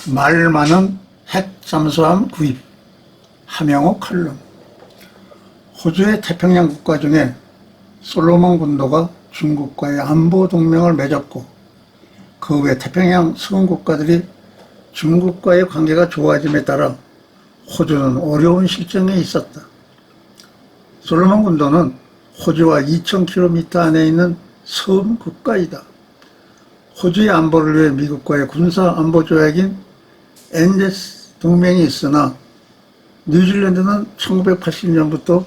말 많은 핵 잠수함 구입. 함영호 칼럼. 호주의 태평양 국가 중에 솔로몬 군도가 중국과의 안보 동맹을 맺었고, 그 외 태평양 서군 국가들이 중국과의 관계가 좋아짐에 따라 호주는 어려운 실정에 있었다. 솔로몬 군도는 호주와 2000km 안에 있는 섬 국가이다. 호주의 안보를 위해 미국과의 군사 안보 조약인 엔제스 동맹이 있으나, 뉴질랜드는 1980년부터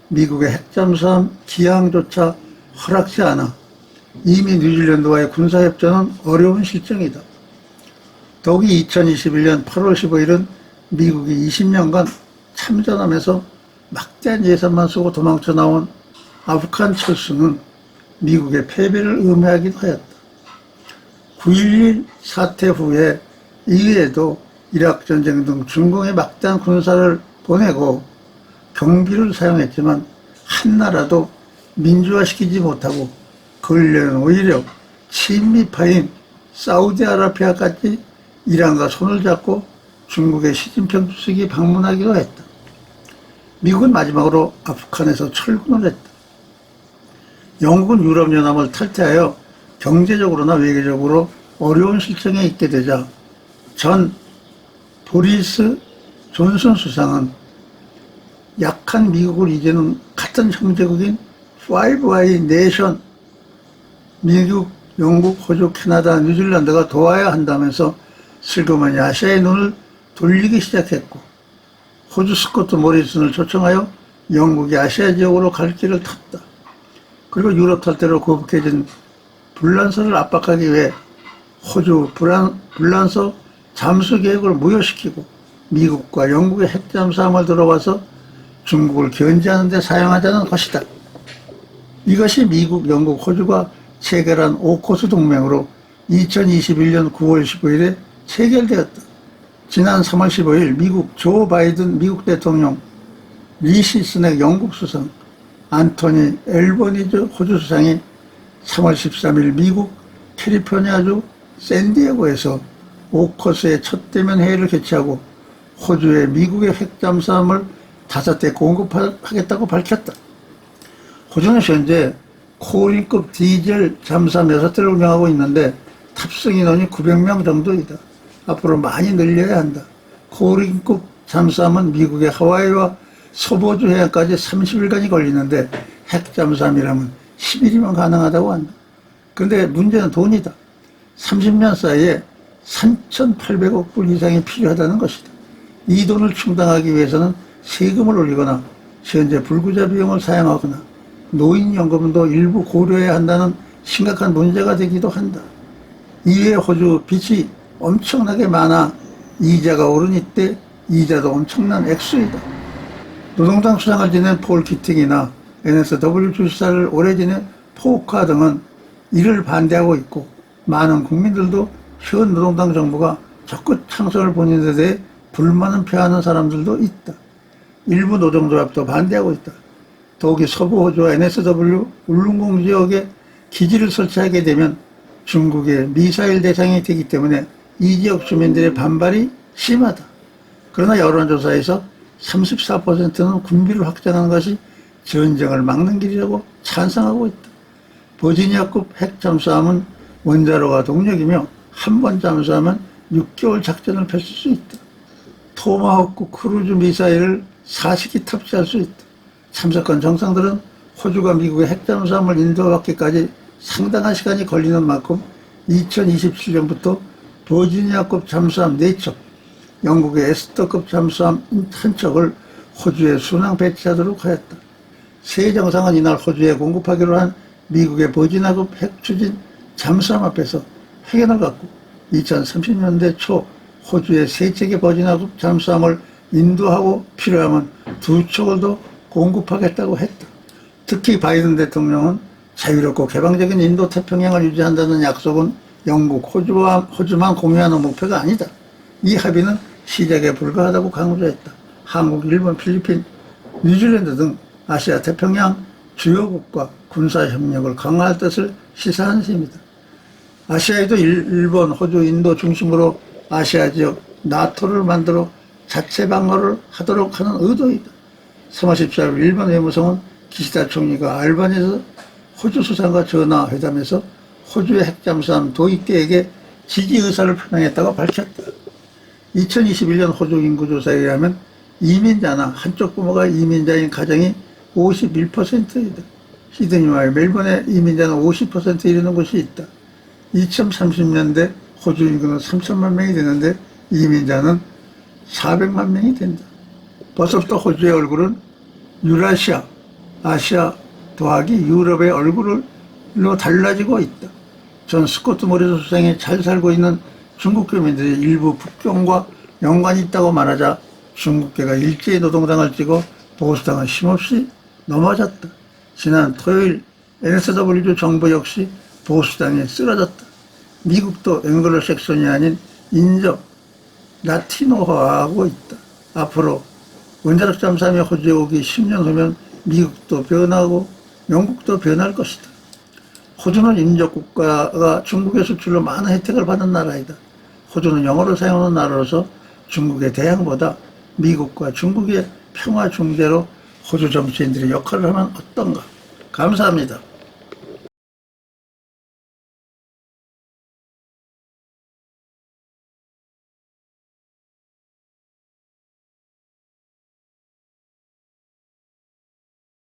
미국의 핵잠수함 기항조차 허락지 않아 이미 뉴질랜드와의 군사협정은 어려운 실정이다. 더욱이 2021년 8월 15일은 미국이 20년간 참전하면서 막대한 예산만 쓰고 도망쳐 나온 아프간 철수는 미국의 패배를 의미하기도 하였다. 9.11 사태 후에 이후에도 이라크 전쟁 등 중공에 막대한 군사를 보내고 경비를 사용했지만 한 나라도 민주화시키지 못하고 근래는 오히려 친미파인 사우디아라비아까지 이란과 손을 잡고 중국의 시진핑 주석이 방문하기도 했다. 미국은 마지막으로 아프간에서 철군을 했다. 영국은 유럽연합을 탈퇴하여 경제적으로나 외교적으로 어려운 실정에 있게 되자 전 보리스 존슨 수상은 약한 미국을 이제는 같은 형제국인 파이브 아이 네이션, 미국, 영국, 호주, 캐나다, 뉴질랜드가 도와야 한다면서 슬그머니 아시아의 눈을 돌리기 시작했고, 호주 스코트 모리슨을 초청하여 영국이 아시아 지역으로 갈 길을 탔다. 그리고 유럽 탈퇴로 거북해진 불란서를 압박하기 위해 호주 불란서 잠수 계획을 무효시키고 미국과 영국의 핵잠수함을 들어와서 중국을 견제하는 데 사용하자는 것이다. 이것이 미국, 영국, 호주가 체결한 오코스 동맹으로 2021년 9월 15일에 체결되었다. 지난 3월 15일 미국 조 바이든 미국 대통령, 리시 스넥 영국 수상, 안토니 앨버니즈 호주 수상이 3월 13일 미국 캘리포니아주 샌디에고에서 오코스의 첫 대면 회의를 개최하고 호주에 미국의 핵잠수함을 5대 공급하겠다고 밝혔다. 호주는 현재 코린급 디젤 잠수함 6대를 운영하고 있는데 탑승 인원이 900명 정도이다. 앞으로 많이 늘려야 한다. 코린급 잠수함은 미국의 하와이와 서부호주 해안까지 30일간이 걸리는데 핵잠수함이라면 10일이면 가능하다고 한다. 그런데 문제는 돈이다. 30년 사이에 3,800억 불 이상이 필요하다는 것이다. 이 돈을 충당하기 위해서는 세금을 올리거나 현재 불구자 비용을 사용하거나 노인연금도 일부 고려해야 한다는 심각한 문제가 되기도 한다. 이외에 호주 빚이 엄청나게 많아 이자가 오른 이때 이자도 엄청난 액수이다. 노동당 수장을 지낸 폴 키팅이나 NSW 주지사를 오래 지낸 포카 등은 이를 반대하고 있고, 많은 국민들도 현 노동당 정부가 적극 창설을 보는 데 대해 불만을 표하는 사람들도 있다. 일부 노동조합도 반대하고 있다. 더욱이 서부 호주와 NSW 울릉공 지역에 기지를 설치하게 되면 중국의 미사일 대상이 되기 때문에 이 지역 주민들의 반발이 심하다. 그러나 여론조사에서 34%는 군비를 확장하는 것이 전쟁을 막는 길이라고 찬성하고 있다. 버지니아급 핵잠수함은 원자로가 동력이며 한 번 잠수하면 6개월 작전을 펼칠 수 있다. 토마호크 크루즈 미사일을 4식이 탑재할 수 있다. 참석한 정상들은 호주가 미국의 핵잠수함을 인도받기까지 상당한 시간이 걸리는 만큼 2027년부터 버지니아급 잠수함 4척, 영국의 에스터급 잠수함 1척을 호주에 순항 배치하도록 하였다. 세 정상은 이날 호주에 공급하기로 한 미국의 버지니아급 핵추진 잠수함 앞에서 회견을 갖고 2030년대 초 호주에 3척의 버지니아급 잠수함을 인도하고 필요하면 2척을 더 공급하겠다고 했다. 특히 바이든 대통령은 자유롭고 개방적인 인도 태평양을 유지한다는 약속은 영국, 호주만 공유하는 목표가 아니다. 이 합의는 시작에 불과하다고 강조했다. 한국, 일본, 필리핀, 뉴질랜드 등 아시아 태평양 주요국과 군사협력을 강화할 뜻을 시사한 셈이다. 아시아에도 일본, 호주, 인도 중심으로 아시아 지역 나토를 만들어 자체 방어를 하도록 하는 의도이다. 3월 14일 일본 외무성은 기시다 총리가 알바니에서 호주 수상과 전화회담에서 호주의 핵잠수함 도입계획에 지지 의사를 표명했다고 밝혔다. 2021년 호주 인구조사에 의하면 이민자나 한쪽 부모가 이민자인 가정이 51%이다. 시드니와 멜번의 이민자는 50%에 이르는 곳이 있다. 2030년대 호주 인구는 3천만 명이 되는데 이민자는 400만 명이 된다. 벌써부터 호주의 얼굴은 유라시아, 아시아 더하기 유럽의 얼굴로 달라지고 있다. 전 스코트 모리소 수상이 잘 살고 있는 중국 교민들이 일부 북경과 연관이 있다고 말하자 중국계가 일제히 노동당을 찍어 보수당은 힘없이 넘어졌다. 지난 토요일 NSW주 정부 역시 보수당이 쓰러졌다. 미국도 앵글로색손이 아닌 인접, 라티노화하고 있다. 앞으로 원자력 잠수함이 호주에 오기 10년 후면 미국도 변하고 영국도 변할 것이다. 호주는 인접 국가가 중국의 수출로 많은 혜택을 받는 나라이다. 호주는 영어를 사용하는 나라로서 중국의 대항보다 미국과 중국의 평화 중재로 호주 정치인들의 역할을 하면 어떤가? 감사합니다.